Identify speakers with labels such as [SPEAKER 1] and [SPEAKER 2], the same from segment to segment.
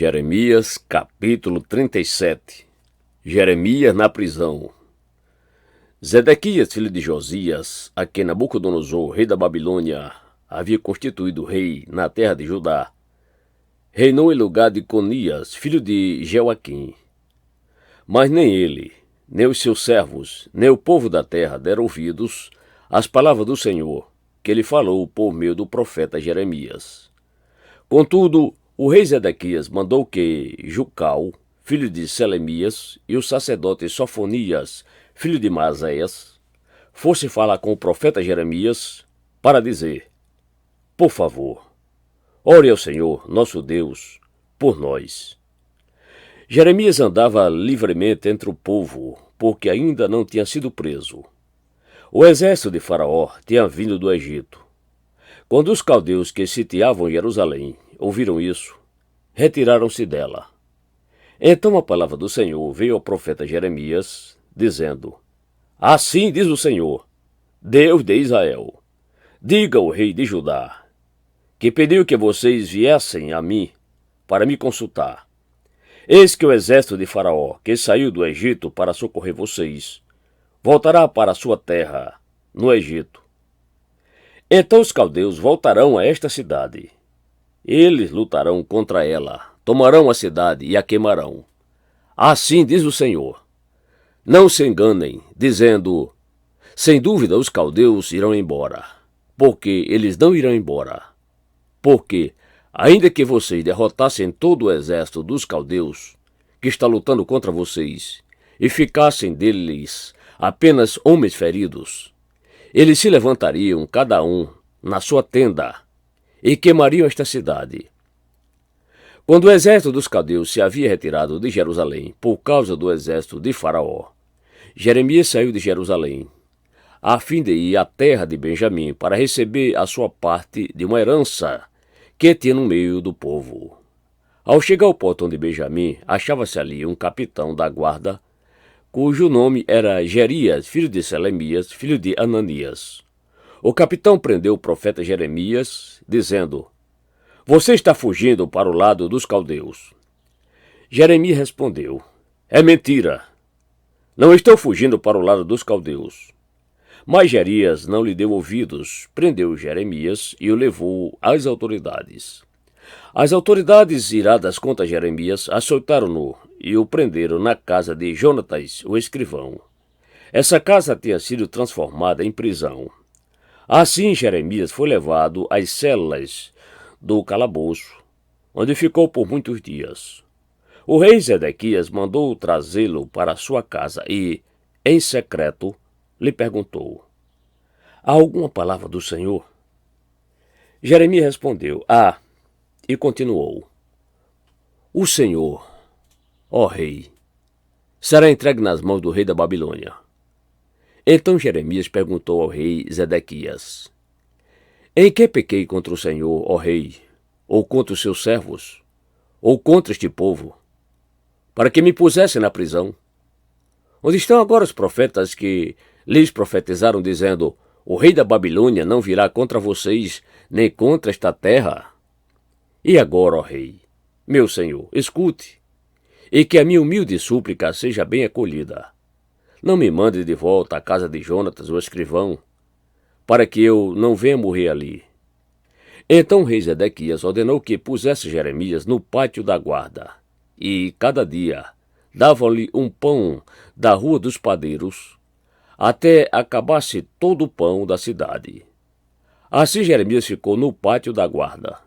[SPEAKER 1] Jeremias, capítulo 37. Jeremias na prisão. Zedequias, filho de Josias, a quem Nabucodonosor, rei da Babilônia, havia constituído rei na terra de Judá, reinou em lugar de Conias, filho de Jeoaquim. Mas nem ele, nem os seus servos, nem o povo da terra deram ouvidos às palavras do Senhor, que ele falou por meio do profeta Jeremias. Contudo, o rei Zedequias mandou que Jucal, filho de Selemias, e o sacerdote Sofonias, filho de Maaseias, fosse falar com o profeta Jeremias para dizer: por favor, ore ao Senhor, nosso Deus, por nós. Jeremias andava livremente entre o povo, porque ainda não tinha sido preso. O exército de Faraó tinha vindo do Egito. Quando os caldeus que sitiavam Jerusalém ouviram isso, retiraram-se dela. Então a palavra do Senhor veio ao profeta Jeremias, dizendo: assim diz o Senhor, Deus de Israel, diga ao rei de Judá, que pediu que vocês viessem a mim para me consultar. Eis que o exército de Faraó, que saiu do Egito para socorrer vocês, voltará para a sua terra, no Egito. Então os caldeus voltarão a esta cidade. Eles lutarão contra ela, tomarão a cidade e a queimarão. Assim diz o Senhor. Não se enganem, dizendo: sem dúvida os caldeus irão embora, porque eles não irão embora. Porque, ainda que vocês derrotassem todo o exército dos caldeus, que está lutando contra vocês, e ficassem deles apenas homens feridos, eles se levantariam, cada um, na sua tenda, e queimariam esta cidade. Quando o exército dos caldeus se havia retirado de Jerusalém por causa do exército de Faraó, Jeremias saiu de Jerusalém, a fim de ir à terra de Benjamim para receber a sua parte de uma herança que tinha no meio do povo. Ao chegar ao portão de Benjamim, achava-se ali um capitão da guarda, cujo nome era Jerias, filho de Selemias, filho de Ananias. O capitão prendeu o profeta Jeremias, dizendo: você está fugindo para o lado dos caldeus. Jeremias respondeu: é mentira. Não estou fugindo para o lado dos caldeus. Mas Jerias não lhe deu ouvidos, prendeu Jeremias e o levou às autoridades. As autoridades, iradas contra Jeremias, açoitaram-no e o prenderam na casa de Jonatas, o escrivão. Essa casa tinha sido transformada em prisão. Assim Jeremias foi levado às celas do calabouço, onde ficou por muitos dias. O rei Zedequias mandou trazê-lo para sua casa e, em secreto, lhe perguntou: há alguma palavra do Senhor? Jeremias respondeu: há, e continuou: o Senhor, ó rei, será entregue nas mãos do rei da Babilônia. Então Jeremias perguntou ao rei Zedequias: em que pequei contra o Senhor, ó rei, ou contra os seus servos, ou contra este povo, para que me pusessem na prisão? Onde estão agora os profetas que lhes profetizaram, dizendo: o rei da Babilônia não virá contra vocês, nem contra esta terra? E agora, ó rei, meu senhor, escute, e que a minha humilde súplica seja bem acolhida. Não me mande de volta à casa de Jonatas, o escrivão, para que eu não venha morrer ali. Então o rei Zedequias ordenou que pusesse Jeremias no pátio da guarda, e cada dia davam-lhe um pão da rua dos padeiros, até acabasse todo o pão da cidade. Assim Jeremias ficou no pátio da guarda.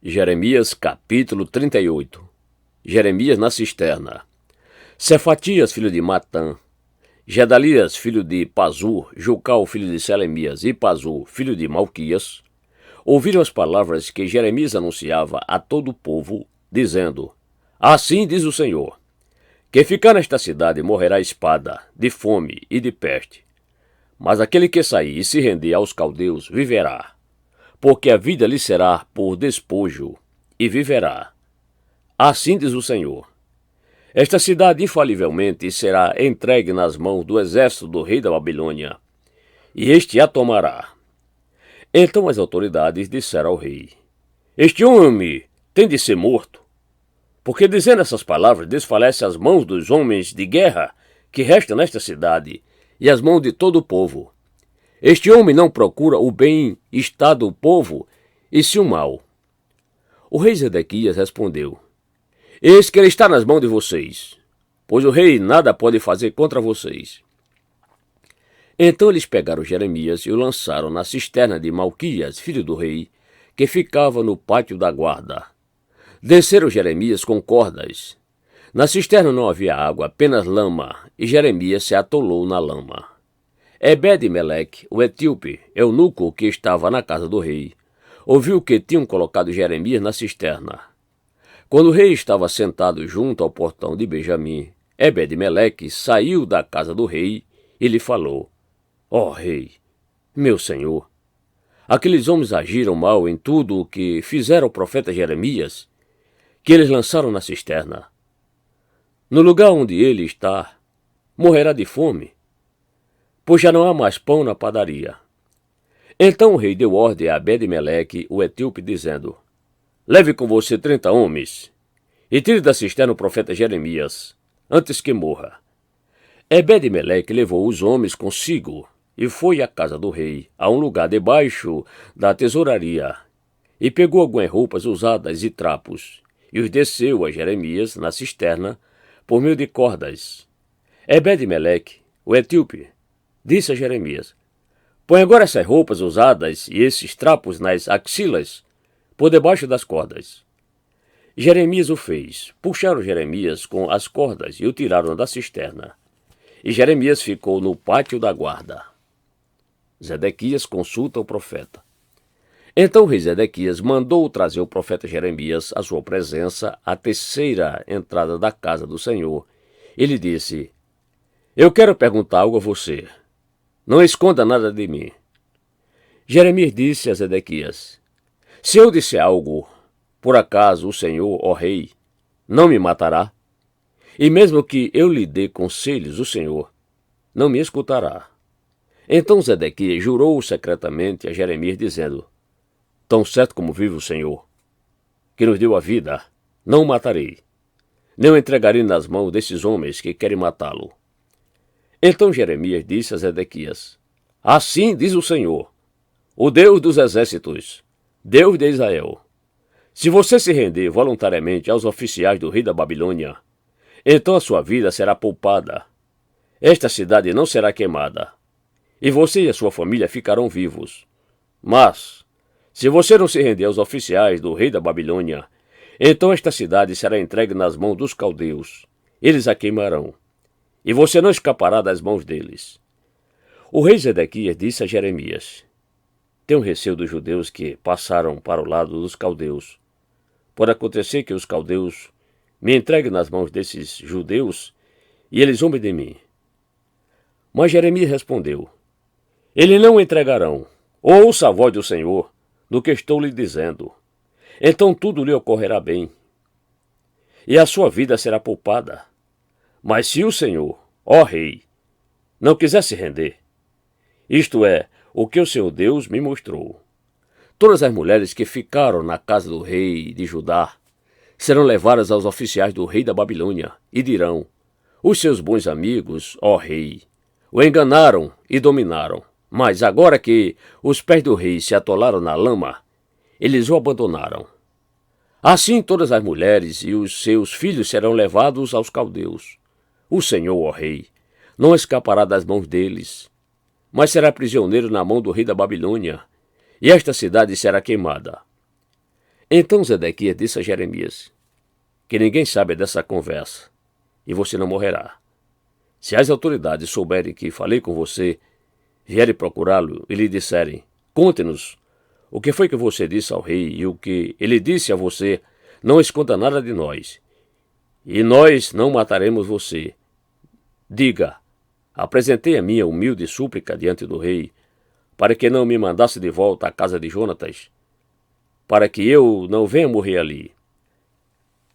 [SPEAKER 1] Jeremias capítulo 38. Jeremias na cisterna. Cefatias, filho de Matã, Gedalias, filho de Pazur, Jucal, filho de Selemias, e Pazur, filho de Malquias, ouviram as palavras que Jeremias anunciava a todo o povo, dizendo: assim diz o Senhor, que ficar nesta cidade morrerá espada, de fome e de peste. Mas aquele que sair e se render aos caldeus viverá, porque a vida lhe será por despojo, e viverá. Assim diz o Senhor. Esta cidade infalivelmente será entregue nas mãos do exército do rei da Babilônia, e este a tomará. Então as autoridades disseram ao rei: Este homem tem de ser morto, porque dizendo essas palavras desfalece as mãos dos homens de guerra que restam nesta cidade e as mãos de todo o povo. Este homem não procura o bem-estar do povo, e sim o mal. O rei Zedequias respondeu: Eis que ele está nas mãos de vocês, pois o rei nada pode fazer contra vocês. Então eles pegaram Jeremias e o lançaram na cisterna de Malquias, filho do rei, que ficava no pátio da guarda. Desceram Jeremias com cordas. Na cisterna não havia água, apenas lama, e Jeremias se atolou na lama. Ebed-Meleque, o etíope, eunuco que estava na casa do rei, ouviu que tinham colocado Jeremias na cisterna. Quando o rei estava sentado junto ao portão de Benjamim, Ebed-Meleque saiu da casa do rei e lhe falou: Ó rei, meu senhor, aqueles homens agiram mal em tudo o que fizeram o profeta Jeremias, que eles lançaram na cisterna. No lugar onde ele está, morrerá de fome, pois já não há mais pão na padaria. Então o rei deu ordem a Ebed-Meleque, o etíope, dizendo: Leve com você 30 homens, e tire da cisterna o profeta Jeremias, antes que morra. Ebed-Meleque levou os homens consigo, e foi à casa do rei, a um lugar debaixo da tesouraria, e pegou algumas roupas usadas e trapos, e os desceu a Jeremias na cisterna por meio de cordas. Ebed-Meleque, o etíope, disse a Jeremias: Põe agora essas roupas usadas e esses trapos nas axilas, por debaixo das cordas. Jeremias o fez. Puxaram Jeremias com as cordas e o tiraram da cisterna. E Jeremias ficou no pátio da guarda. Zedequias consulta o profeta. Então o rei Zedequias mandou trazer o profeta Jeremias à sua presença, à terceira entrada da casa do Senhor. Ele disse: Eu quero perguntar algo a você. Não esconda nada de mim. Jeremias disse a Zedequias: Se eu disser algo, por acaso o Senhor, ó rei, não me matará? E mesmo que eu lhe dê conselhos, o Senhor não me escutará. Então Zedequias jurou secretamente a Jeremias, dizendo: Tão certo como vive o Senhor, que nos deu a vida, não o matarei, nem o entregarei nas mãos desses homens que querem matá-lo. Então Jeremias disse a Zedequias: Assim diz o Senhor, o Deus dos exércitos, Deus de Israel: Se você se render voluntariamente aos oficiais do rei da Babilônia, então a sua vida será poupada. Esta cidade não será queimada, e você e a sua família ficarão vivos. Mas, se você não se render aos oficiais do rei da Babilônia, então esta cidade será entregue nas mãos dos caldeus. Eles a queimarão, e você não escapará das mãos deles. O rei Zedequias disse a Jeremias: Tenho receio dos judeus que passaram para o lado dos caldeus. Pode acontecer que os caldeus me entreguem nas mãos desses judeus e eles zombem de mim. Mas Jeremias respondeu: Eles não o entregarão. Ouça a voz do Senhor do que estou lhe dizendo. Então tudo lhe ocorrerá bem, e a sua vida será poupada. Mas se o Senhor, ó rei, não quiser se render, isto é, o que o Senhor Deus me mostrou, todas as mulheres que ficaram na casa do rei de Judá serão levadas aos oficiais do rei da Babilônia e dirão: Os seus bons amigos, ó rei, o enganaram e dominaram. Mas agora que os pés do rei se atolaram na lama, eles o abandonaram. Assim todas as mulheres e os seus filhos serão levados aos caldeus. O Senhor, ó rei, não escapará das mãos deles, mas será prisioneiro na mão do rei da Babilônia, e esta cidade será queimada. Então Zedequias disse a Jeremias: Que ninguém saiba dessa conversa, e você não morrerá. Se as autoridades souberem que falei com você, vierem procurá-lo e lhe disserem: Conte-nos o que foi que você disse ao rei e o que ele disse a você, não esconda nada de nós, e nós não mataremos você. Diga: Apresentei a minha humilde súplica diante do rei, para que não me mandasse de volta à casa de Jonatas, para que eu não venha morrer ali.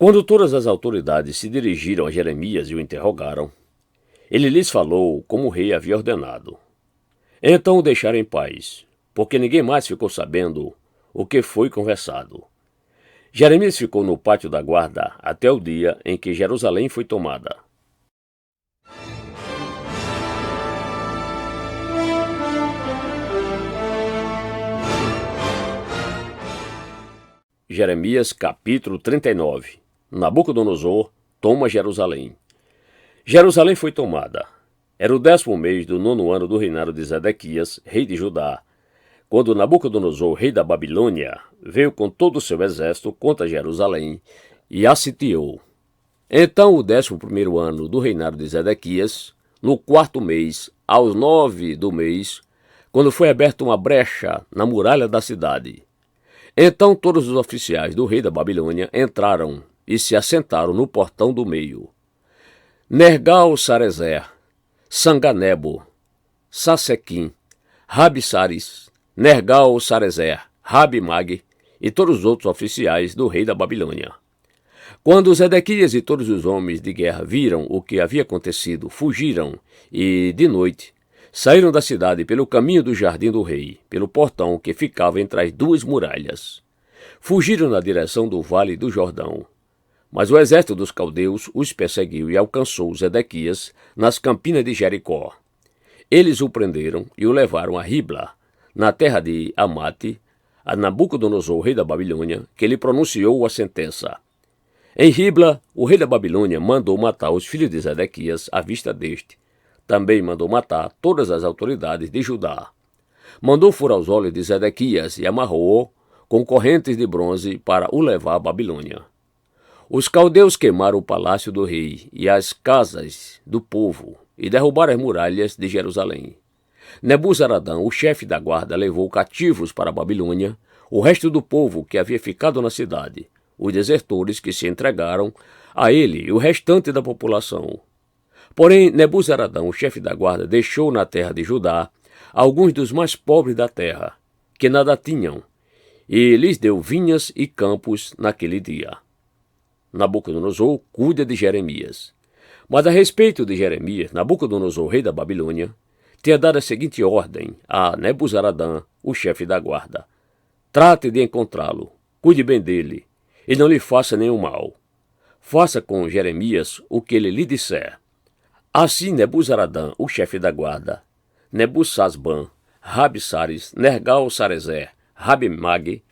[SPEAKER 1] Quando todas as autoridades se dirigiram a Jeremias e o interrogaram, ele lhes falou como o rei havia ordenado. Então o deixaram em paz, porque ninguém mais ficou sabendo o que foi conversado. Jeremias ficou no pátio da guarda até o dia em que Jerusalém foi tomada. Jeremias capítulo 39. Nabucodonosor toma Jerusalém. Jerusalém foi tomada. Era o 10º mês do 9º ano do reinado de Zedequias, rei de Judá, quando Nabucodonosor, rei da Babilônia, veio com todo o seu exército contra Jerusalém e a sitiou. Então, o 11º ano do reinado de Zedequias, no 4º mês, aos 9 do mês, quando foi aberta uma brecha na muralha da cidade. Então todos os oficiais do rei da Babilônia entraram e se assentaram no portão do meio. Nergal-Sarezer, Sanganebo, Sasequim, Rabsaris, Nergal-Sarezer, Rabi-Mag e todos os outros oficiais do rei da Babilônia. Quando Zedequias e todos os homens de guerra viram o que havia acontecido, fugiram e, de noite, saíram da cidade pelo caminho do jardim do rei, pelo portão que ficava entre as duas muralhas. Fugiram na direção do vale do Jordão. Mas o exército dos caldeus os perseguiu e alcançou Zedequias nas campinas de Jericó. Eles o prenderam e o levaram a Ribla, na terra de Amate, a Nabucodonosor, rei da Babilônia, que lhe pronunciou a sentença. Em Ribla, o rei da Babilônia mandou matar os filhos de Zedequias à vista deste. Também mandou matar todas as autoridades de Judá. Mandou furar os olhos de Zedequias e amarrou-o com correntes de bronze para o levar à Babilônia. Os caldeus queimaram o palácio do rei e as casas do povo e derrubaram as muralhas de Jerusalém. Nebuzaradã, o chefe da guarda, levou cativos para a Babilônia o resto do povo que havia ficado na cidade, os desertores que se entregaram a ele e o restante da população. Porém, Nebuzaradã, o chefe da guarda, deixou na terra de Judá alguns dos mais pobres da terra, que nada tinham, e lhes deu vinhas e campos naquele dia. Nabucodonosor cuida de Jeremias. Mas a respeito de Jeremias, Nabucodonosor, rei da Babilônia, tinha dado a seguinte ordem a Nebuzaradã, o chefe da guarda: trate de encontrá-lo, cuide bem dele, e não lhe faça nenhum mal. Faça com Jeremias o que ele lhe disser. Assim Nebuzaradã, o chefe da guarda, Nebusazban, Rabsaris, Nergal-Sarezer, Rabi-Mag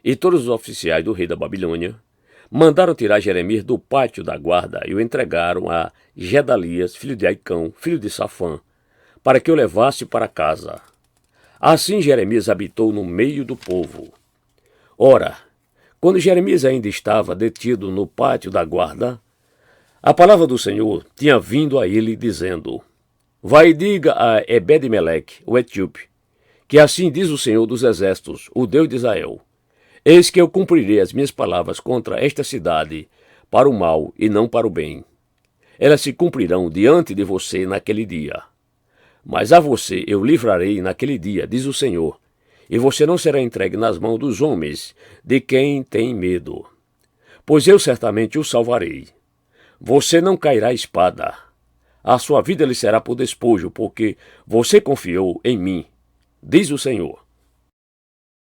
[SPEAKER 1] e todos os oficiais do rei da Babilônia mandaram tirar Jeremias do pátio da guarda e o entregaram a Gedalias, filho de Aicão, filho de Safã, para que o levasse para casa. Assim Jeremias habitou no meio do povo. Ora, quando Jeremias ainda estava detido no pátio da guarda, a palavra do Senhor tinha vindo a ele, dizendo: vai e diga a Ebed-Meleque, o etíope, que assim diz o Senhor dos Exércitos, o Deus de Israel: eis que eu cumprirei as minhas palavras contra esta cidade, para o mal e não para o bem. Elas se cumprirão diante de você naquele dia. Mas a você eu livrarei naquele dia, diz o Senhor, e você não será entregue nas mãos dos homens de quem tem medo. Pois eu certamente o salvarei. Você não cairá à espada. A sua vida lhe será por despojo, porque você confiou em mim, diz o Senhor.